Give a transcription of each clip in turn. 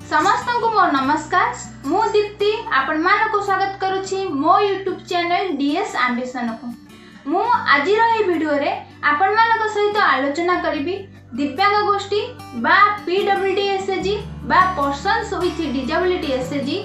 समस्त को मोर नमस्कार। मु दीप्ति आपण मानको स्वागत करुछि मो यूट्यूब चैनल डीएस एम्बिशन को। मु आज वीडियो रे आपण मानको सहित आलोचना करिबी दिव्यांग गोष्ठी बा PWD SHG बा पर्सन्स विथ डिसेबिलिटी SHG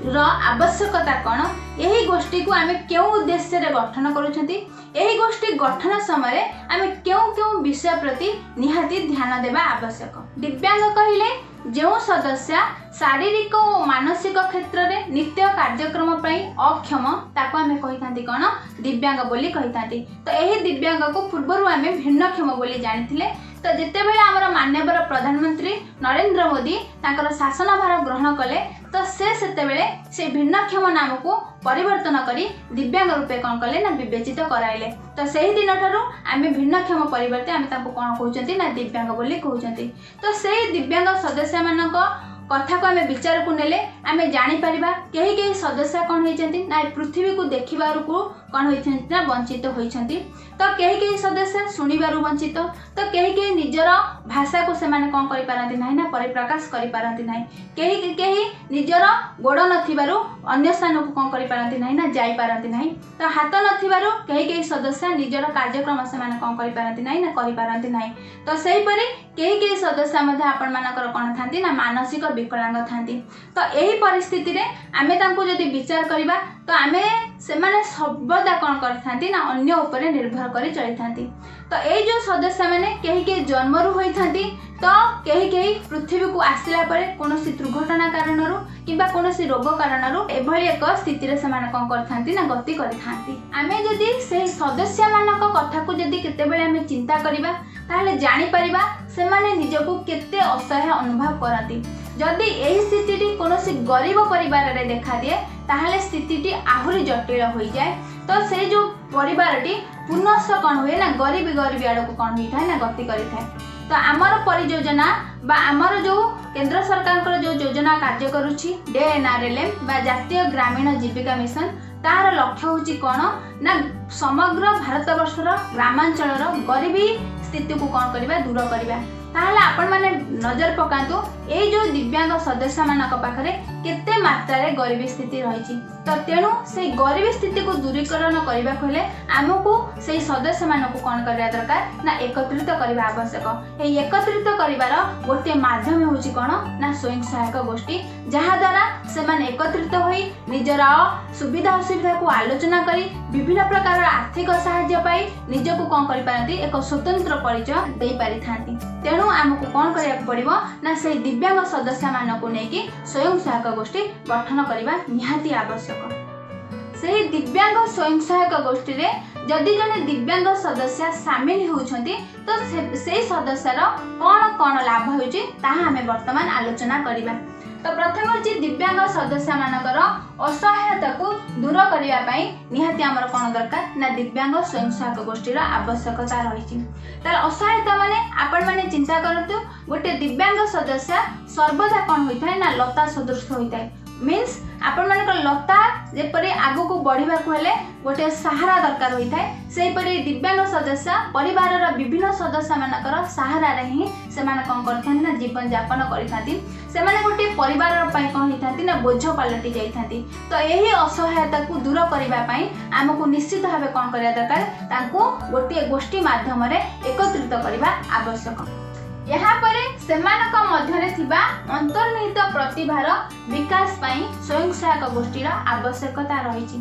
रो आवश्यकता कौन, यही गोष्ठी को आमे क्यों उद्देश्य रे गठन करूछंती, यही गोष्ठी गठन समय आमे क्यों विषय प्रति निहाती ध्यान देबा आवश्यक। दिव्यांग कहिले जो सदस्य शारीरिक और मानसिक क्षेत्र में नित्य कार्यक्रम पई अक्षम ताको आमे कहितांती कोन दिव्यांग बोली कहितांती। तो यही दिव्यांग को पूर्वरु आमे भिन्नक्षम बोली जानिथिले। तो जिते बेले आमर माननीय प्रधानमंत्री नरेंद्र मोदी तांकर शासन भार ग्रहण कले तो से भिन्नक्षम नाम को परिवर्तन करी दिव्यांग रूपे कौन कले ना विवेचित कराइले। तो सही दिन ठारू आमे भिन्नक्षम परिवर्ते आमे तांको कोन कहउचंती ना दिव्यांग बोली कहउचंती। तो सही दिव्यांग सदस्य मानक कथा को आमे विचार को नेले आमे जानि परिबा केही केही सदस्य कोन होइचंती ना पृथ्वी को देखिबारु को कोन होइचंती ना वंचित होइचंती। तो केही केही सदस्य सुनिबारु वंचित, तो केही केही निजर भाषा को से माने कोन करि पारंती नाही ना परिप्रकाश करि पारंती नाही, केही केही निजर गोड़ नथिबारु अन्य स्थान को कोन करि पारंती नाही ना जाई पारंती नाही। तो हाथ नथिबारु केही केही सदस्य निजर कार्यक्रम से माने कोन करि पारंती नाही ना करि पारंती नाही। तो सेही परि केही केही सदस्य मध्ये आपण मानकर कोन थांती ना मानसिक विकलांग थांती। तो यही परिस्थिति रे आमे तांको जदि विचार करिबा तो आमे से माने सर्वदा कोन करथांती ना अन्य ऊपर निर्भर करी चली थांती। तो ए जो सदस्य माने केही केही जन्मरु होई थांती, तो केही केही पृथ्वी को आसिला परे कोनोसी दुर्घटना कारणरु किबा कोनोसी रोग कारणरु एभली एक स्थिति रे समान कोन करथांती ना गति करथांती। आमे जदि सेही सदस्य मानक कथा को जदि केते बेले आमे चिंता करिबा ताहले जानि परिबा से माने निजको केते असहाय अनुभव करती। जदि एही स्थितिटी कोनोसी गरीब परिवार रे देखा दिए ताहले स्थितिटी आहुरी जटिल होई जाए। तो से जो परिवारटी पुनः कौन हुए ना गरीबी आड़ को कौन होता है ना गति करि थाए। तो आमर परियोजना बा आमर जो केंद्र सरकार जो योजना कार्य करुछि DNRLM बा जातीय ग्रामीण जीविका मिशन तार लक्ष्य होछि कोन ना समग्र भारत वर्षर ग्रामांचलर गरीबी स्थिति को कौन करबा दूर करबा। ताहले आपण माने नजर पकांतु ए जो दिव्यांग सदस्य मानक पाखरे केते मात्रा रे गरीबी स्थिति रहिछि। तो तेणु से गरीबी स्थिति को दूरीकरण करबा कहले आमको से सदस्य मानक कोन करबा दरकार ना एकत्रित करबा आवश्यक। ए एकत्रित करिवार गोटे माध्यम होछि कोन ना स्वयं सहायक गोष्ठी, जहा द्वारा से माने एकत्रित होई निजर सुविधा असुविधा को आलोचना करी विभिन्न प्रकार आर्थिक सहायता पाई निजको कोन करि पारंती एक स्वतंत्र परिचय दे पारि थांती। तेणु आमको कोन करिया पड़िबो ना से दिव्यांग सदस्य मानक नेकी स्वयं सहायक गोष्ठी गठन करबा निहाती आवश्यक। से दिव्यांग स्वयं सहायक गोष्ठी रे जदि जने दिव्यांग सदस्य सामिल होउछंती तो से सदस्यर कोन लाभ होउची ताहा हमें वर्तमान आलोचना करिबा। तो प्रथम होची दिव्यांग सदस्य मानकर असहायता को दूर करिया पई निहाती हमर कोन दरकार ना दिव्यांग स्वयं सहायक गोष्ठीर आवश्यकता रहिछि। तार असहायता माने आपण माने चिंता करतु गोटे दिव्यांग सदस्य सर्वदा कोन होइथाय ना लता सदृश होइथाय। मीन्स आपण मानक लता जेपरि आगु को बढ़िबा को हेले गोटे सहारा दरकार होइथाय, सेहि परि दिव्यांग सदस्य परिवारर विभिन्न सदस्य मानकर सहारा रे ही से माने कोन करथान ना जीवन यापन करिथांती। से माने गोटे परिवारर पई कोन हिथांती ना बोझ पलटि जाइथांती। तो एही असहायता को दूर करिबा पई हमकु निश्चित भाबे कोन करिया दरकार तांको गोटे गोष्ठी माध्यम रे एकत्रित करिबा आवश्यक। यहाँ पर सेमानक मध्यरे थिबा अंतर्निहित प्रतिभार विकास पाई स्वयं सहायक गोष्ठीर आवश्यकता रहिछि।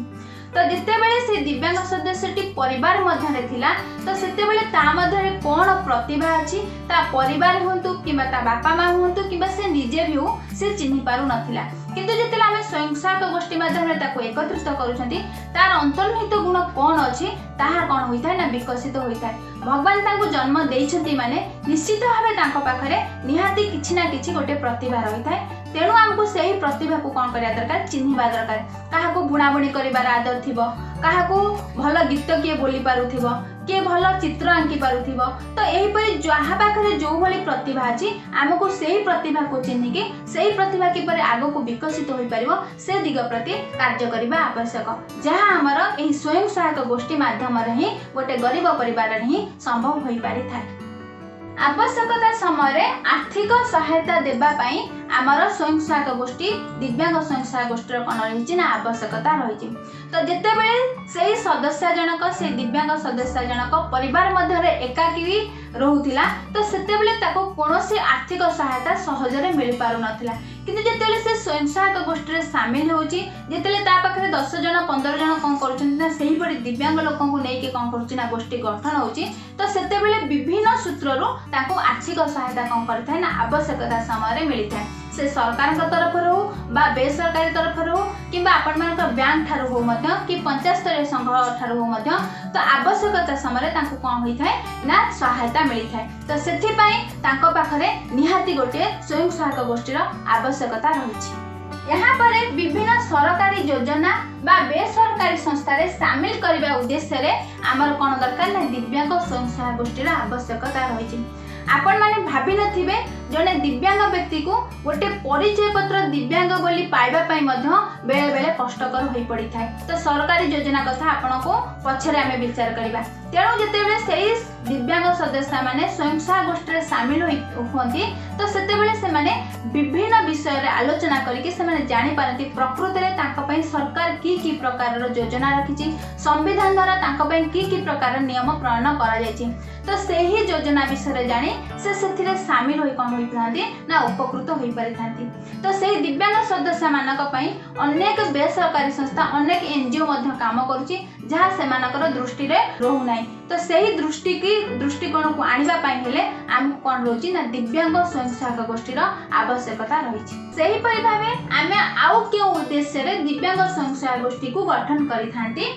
तो जिते बेले से दिव्यांग सदस्यटी परिवार मध्यरे थिला तो सेते बेले ता मध्यरे कोन प्रतिभा अछि ता परिवार होंतु किबा ता बापा मां होंतु किबा से निजे भी हो से चिन्हि पारु नथिला। किंतु जेतेला हमें स्वयं सहायक गोष्ठी माध्यमे ताको एकत्रित करूछंती तार अंतर्निहित गुण कोन अछि ताहा कोन होइथाय ना विकसित होइथाय। भगवान तांको जन्म देइछंती माने निश्चित भाबे तांको पाखरे निहाती किछि ना किछि गोटे प्रतिभा रहिथाय। तेणु आमको सही प्रतिभा को कौन करिया दरकार चिन्हिबा दरकार। काहाको बुणाबुणी करिबार आदत थिबो, काहाको भल गीत किए बोली पारुथिबो, किए भल चित्र आंकी पारुथिबो। तो एही परि जहा पाखरे जो भली प्रतिभा अछि आमको सही प्रतिभा को चिन्हिके सही प्रतिभा किपरि आगो को विकसित होई परिबो से दिग प्रति कार्य करिबा आवश्यक, जहा हमर एही स्वयं सहायक गोष्ठी माध्यम रे ही गोटे गरीब परिवार रे ही संभव होई पारि थाए। आवश्यकता समय आर्थिक सहायता देबा पई आमर स्वयं सहायक गोष्ठी दिव्यांग स्वयं सहायक गोष्ठी कौन रही ना आवश्यकता रही। तो जिते बेले से सदस्य जनक से दिव्यांग सदस्य जनक परिवार मध्य एकाकी रोहुतिला तो सेते बेले ताको कोनोसी आर्थिक सहायता सहजरे मिल पारु नथिला। किंतु जेतेले से स्वयं सहायक गोष्ठी सामिल होउची जेतेले ता पाखरे 10 जन 15 जन कोन करूछन ना सेही बडी दिव्यांग लोकन को नेकी कोन करूची ना गोष्ठी गठन होउची तो सेते बेले विभिन्न सूत्ररु ताको आर्थिक सहायता कोन करथाय ना आवश्यकता समय रे मिलिथाय। से सरकार तरफ हो बा बेसरकारी तरफ हो कि आपण मान बैंक ठार हो मध्य कि पंचायत स्तरीय संघ ठार हो मध्य तो आवश्यकता समय तांको कोन होइथाय ना सहायता मिलिथाय। तो सेथि पई तांको पाखरे निहाती गोटे स्वयं सहायक गोष्ठीर आवश्यकता रहिछि। यहाँ पर विभिन्न सरकारी योजना बा बेसरकारी संस्था रे शामिल करबा उद्देश्य रे हमर कोन दरकार ना दिव्यांग स्वयं सहायक गोष्ठीर आवश्यकता रहिछि। आपण माने भाबी नथिबे जने दिव्यांग व्यक्ति को गोटे परिचय पत्र दिव्यांग बोली पाइबा पई मध्य बेले बेले कष्टकर होई पड़ी थाए। तो सरकारी योजना कथा आपण को पछरे आमे विचार करबा। तेणु जेतेबेले सेही दिव्यांग सदस्य माने स्वयं सहायक गोष्ठी रे शामिल होती तो सेतेबेले से माने विभिन्न विषय रे आलोचना करिके से माने जानि पारती प्रकृति रे तांका पई सरकार की प्रकार रो योजना रखिछि संविधान द्वारा तांका पई की प्रकार नियम प्रणयन करा जायछि। तो सेही योजना विषय रे जानि से सेथिरे शामिल होई कोन होई थांती ना उपकृत होई पारि थांती। तो सेही दिव्यांग सदस्य मानक पई अनेक बेसरकारी संस्था अनेक एनजीओ मध्य काम करूछि जहा सेमानकर दृष्टि रे रहु नै। तो सेही दृष्टिकोण को आनिबा पई हेले आम कोन रोछि ना दिव्यांग स्वयं सहायक गोष्ठीर आवश्यकता रहिछि। सेही परि भाबे आमे आउ के उद्देश्य रे दिव्यांग स्वयं सहायक गोष्ठी को गठन करि थांती।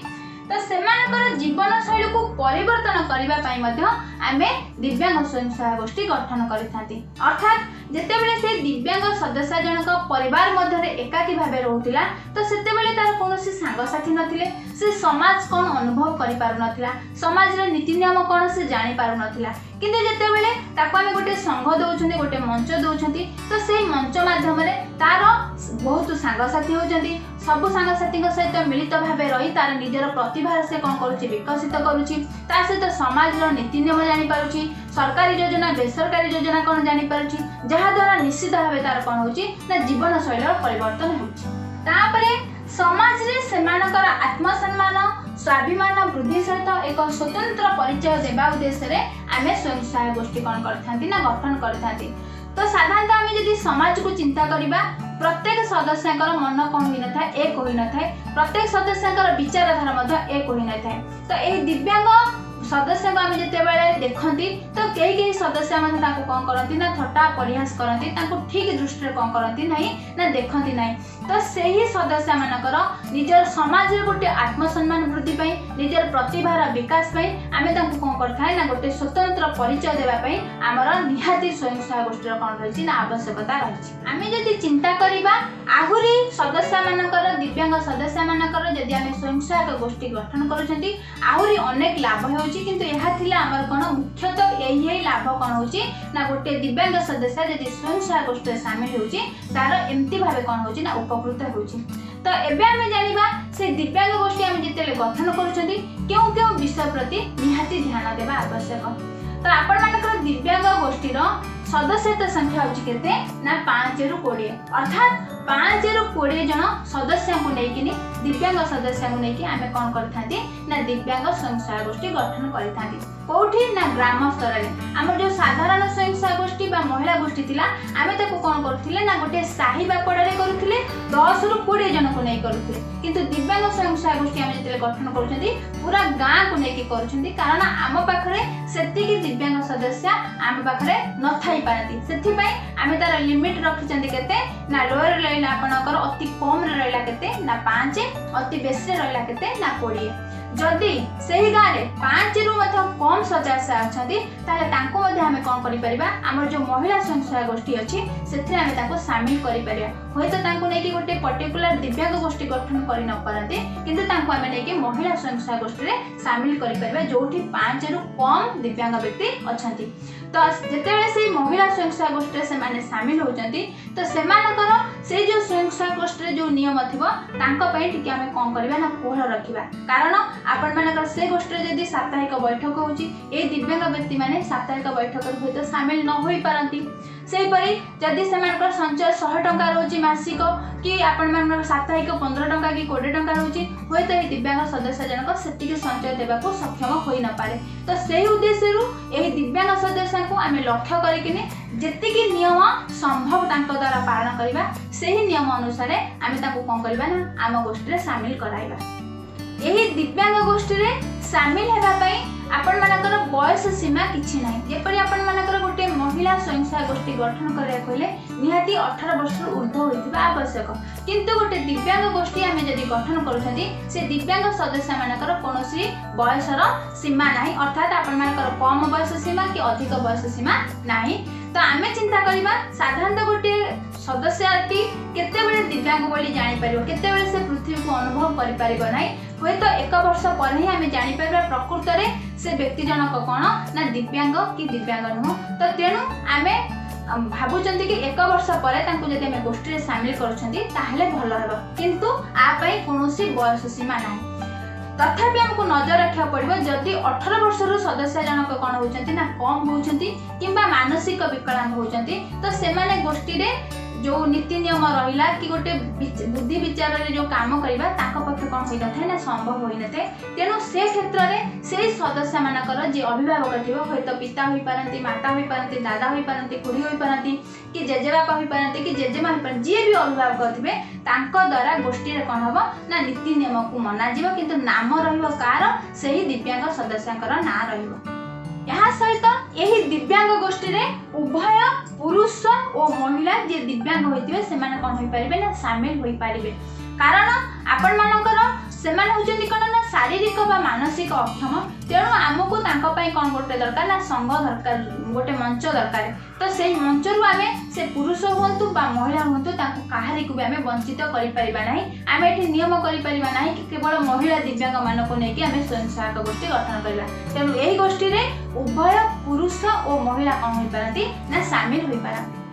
तो सेमानकर जीवन शैली को परिवर्तन करबा पई मध्य आमे दिव्यांग स्वयं सहायक गोष्ठी गठन करि थांती। अर्थात जेतेबेले से दिव्यांग सदस्य जनक परिवार मध्य एकाकी भाबे रहउतिला तो सेतेबेले तार कोनोसी सांगसाथी नथिले से समाज कोन अनुभव करि पारु नथिला समाज रे नीति नियम कोन से जानि पारु नथिला। किंतु जेतेबेले ताको आमे गोटे संघ दउछन्ती गोटे मंच दउछन्ती तो सेही मंच माध्यम रे तार बहुत सांगसाथी होजन्ती सबु सांगसाथी सहित मिलित भाबे रही तार निजर प्रतिभा से कोन करूची विकसित करूची ता सहित समाज रो नीति नियम जानि पारुची सरकारी योजना बेसरकारी योजना कोन जानि पारुची जहा द्वारा निश्चित भाबे तार कोन होची ना जीवन शैलीर परिवर्तन होची। तापरे समाज रे सेमानकर आत्मसम्मान स्वाभिमान वृद्धि सहित एक स्वतंत्र परिचय देबा उद्देश्य रे आमे स्वयं सहायक गोष्ठी कोन करथांती ना गठन करथांती। तो साधारणतः आमे यदि समाज को चिंता करिबा प्रत्येक सदस्यकर मन कोन होई न थाए एक होई न थाए प्रत्येक सदस्यकर विचारधारा मध्य एक होई न थाए। तो एही दिव्यांग सदस्य को आमे जते बेले देखंती तो केही सदस्य माने ताको कोन करंती ना थट्टा परिहास करंती ताको ठीक दृष्टि रे कोन करंती नाही ना देखंती नाही। तो सेही सदस्य मानकर निजर समाज रे गोटे आत्मसम्मान वृद्धि पई निजर प्रतिभार विकास पई आमे ताको कोन करथाय ना गोटे स्वतंत्र परिचय देबा पई हमर निहाती स्वयं सहायक गोष्ठी रो कोन रहिछि ना आवश्यकता रहिछि। आमे जदि चिंता करिबा आहुरी सदस्य मानकर दिव्यांग सदस्य मानकर जदि आमे स्वयं सहायक गोष्ठी गठन करूछंती आहुरी अनेक लाभ होउछि। किंतु यहा थिला हमर कोन मुख्यतः एही लाभ कोन होउछि ना गोटे दिव्यांग सदस्य जदि स्वयं सहायक गोष्ठी रे शामिल होउछि तार एम्ति भाबे कोन होउछि ना उपकृत होउछि। तो एबे आमे जानिबा से दिव्यांग गोष्ठी आमे जेतेले गठन करूछंती केउ विषय प्रति निहाती ध्यान देबा आवश्यक। तो आपण मानकर दिव्यांग गोष्ठीर सदस्यता संख्या होछि केते ना 5 रु 20 अर्थात 5 रु 20 जन सदस्य को नेकिनी दिव्यांग सदस्य को नेकी आमे कोन करथांती ना दिव्यांग स्वयं सहायक गोष्ठी गठन करथांती। कोठी ना ग्राम स्तर रे हमर जो साधारण स्वयं सहायक गोष्ठी बा महिला गोष्ठी थिला आमे ताको कोन करथिले ना गोटे साही बापडा रे करूथिले 10 रु 20 जन को नै करूथिले। किंतु दिव्यांग स्वयं सहायक गोष्ठी आमे जेतेले गठन करूछंती पूरा गां को नेकी करूछंती कारण आम पाखरे सेतिकी दिव्यांग सदस्य आम पाखरे न थाई पारती सेथि पई आमे तार लिमिट रखिचंती केते ना लोअर लेला आपनकर अति कम रे रहला केते ना 5 अति बेसी रे रहला केते ना 20। जदि सही गाँ रे 5 रु मध्य कम सदस्य अछंती ताले तांको मध्य हमें कोन करि परिबा हमर जो महिला स्वयं सहायक गोष्ठी अछि सेथरे हमें ताको शामिल करि परिबा। होय तो तांको नै कि गोटे पर्टिकुलर दिव्यांग गोष्ठी गठन करि न पारते किंतु तांको हमें नै कि महिला स्वयं सहायक गोष्ठी रे शामिल करि परिबा जोठी 5 रु कम दिव्यांग व्यक्ति अछंती। तो जेतेबेले से महिला स्वयं सहायक गोष्ठी से माने शामिल होचंती तो सेमानकर से जो स्वयं सहायक गोष्ठी जो नियम थिबो तांको पई ठीक हमें कोन करबा ना कोहल रखिबा कारण आपण मानकर से गोष्ठी जदि साप्ताहिक बैठक होउची ए दिव्यांग व्यक्ति माने साप्ताहिक बैठक रे होय शामिल न होई पारंती सेही परी जदि सेमानकर संचय 100 टंका रहउची मासिक कि आपण मानकर साप्ताहिक 15 टंका कि 20 टंका रहउची होय त ए दिव्यांग सदस्य जनक सेतिके संचय देबा को सक्षम होई न पारे तो सेही उद्देश्य रु ए दिव्यांग सदस्य को आमे लक्ष्य करिकिने जेतिकी नियम संभव तांको द्वारा पालन करिबा सेही नियम अनुसार आमे ताको कोन करिबा ना आम गोष्ठी रे शामिल कराइबा। एही दिव्यांग गोष्ठी रे शामिल हेबा पई आपण मानकर बयस सीमा किछि नाही जेपरि आपण मानकर गोटे महिला स्वयं सहायक गोष्ठी गठन करिया कहले निहाती 18 वर्ष ऊर्ध्व होइथिबा आवश्यक किंतु गोटे दिव्यांग गोष्ठी आमे जदि गठन करूछथि से दिव्यांग सदस्य मानकर कोनोसी बयसर सीमा नाही अर्थात आपण मानकर कम बयस सीमा कि अधिक बयस सीमा नाही। तो आमे चिंता करिबा साधारणतः गोटे सदस्यटी केते बेले दिव्यांग बोली जानि परिबो केते बेले से पृथ्वी को अनुभव करि परिबो नाही होय तो 1 वर्ष पर ही आमे जानि परिबा प्रकृत रे से व्यक्ति जनक कोन ना दिव्यांग कि दिव्यांग नुह तो तेनु आमे भाबुचंती कि 1 वर्ष पर तांको जदि आमे गोष्ठी रे शामिल करूछंती ताहले भलो हेबो किंतु आ पई कोनोसी बयस सीमा नाही। तथापि हमको नजर रखा पड़ो जदि 18 वर्ष सदस्य जनक कौन होती ना कम होती किंबा मानसिक विकलांग होती तो से गोष्ठी रे जो नीति नियम रहा कि गोटे बुद्धि विचार रे जो काम करवा पक्ष कौन होता है ना संभव होता है तेणु से क्षेत्र में से सदस्य मानकर जी अभिभावक थो हूँ तो पिता हो पारती माता हो पारती दादा हो पारती खुड़ी हो पारती कि जेजेबापा हो पारती कि जेजेमा हो पारती जी भी अभिभावक थे द्वारा गोष्ठी कौन हम ना नीति नियम को मना किंतु नाम कार से ही दिव्यांग सदस्य ना रहिबो। यहाँ सहित यही दिव्यांग गोष्ठी रे उभय पुरुष और महिला जे दिव्यांग होइतिबे सेमाने कोन होई परिबे ना शामिल होई परिबे कारण आपण मानकर सेमाने होजंती कोन ना शारीरिक बा मानसिक अक्षम तेणु आमको तांको पई कोन गोटे दरकार ना संग दरकार गोटे मंच दरकार तो सेही मंच रु आमे से पुरुष होंतु बा महिला होंतु ताको काहारी को भी आमे वंचित करि परिबा नाही आमे एठी नियम करि परिबा नाही कि केवल महिला दिव्यांग मानको नै कि आमे स्वयं सहायक गोष्ठी गठन करबा तेणु एही गोष्ठी रे उभय पुरुष और महिला कोन होई पारती ना शामिल होई पारती।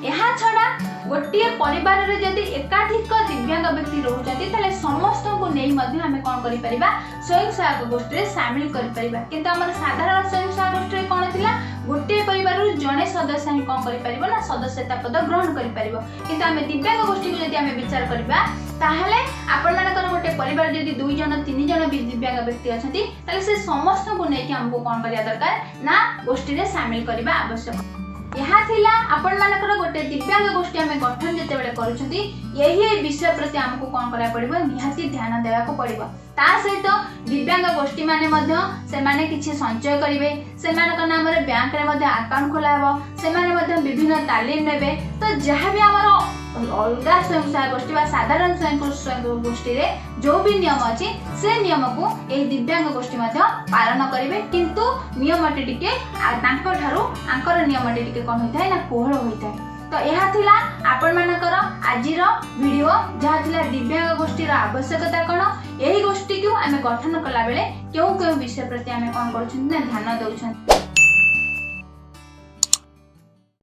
यहाँ छड़ा गोटे परिवार रे जदि एकाधिक दिव्यांग व्यक्ति रहउचंती तले समस्त को नै मध्ये हमें कोन करि परिबा स्वयं सहायक गोष्ठी रे शामिल करि परिबा किंतु हमर साधारण स्वयं सहायक गोष्ठी रे कोन थिला गोटे परिवार रो जने सदस्य ही कोन करि परिबो ना सदस्यता पद ग्रहण करि परिबो किंतु हमें दिव्यांग गोष्ठी को जदि हमें विचार करबा ताहले आपण मानकर गोटे परिवार जदि 2 जन 3 जन दिव्यांग व्यक्ति अछंती तले से समस्त को नै कि हमको कोन करिया दरकार ना गोष्ठी रे शामिल करबा आवश्यक। यहाँ थिला आपण मानकर गोटे दिव्यांग गोष्ठी हमें गठन जते बेले करूछंती यही विषय प्रति हमको कोन करा पड़िबो निहाती ध्यान देबा को पड़िबो ता सहित दिव्यांग गोष्ठी माने मध्य से माने किछि संचय करिवे से मानकर नाम रे बैंक रे मध्य अकाउंट खोलाबो से माने मध्य विभिन्न तालीम नेबे तो जहाँ भी हमर अलगा स्वयं सहायक गोष्ठी बा साधारण स्वयं गोष्ठी रे जो भी नियम अछि से नियम को ए दिव्यांग गोष्ठी मध्य पालन करिवे किंतु नियमटी टिके तांको ठारू आंकर नियमटी टिके कोन होइथाय ना कोहळ होइथाय। तो यह थिला आपण मानकर आजिर वीडियो जहाँ थिला दिव्यांग गोष्ठी रा आवश्यकता कोन एही गोष्ठी को आमे गठन कला बेले केउ केउ विषय प्रति आमे कोन करूछन ना ध्यान दउछन।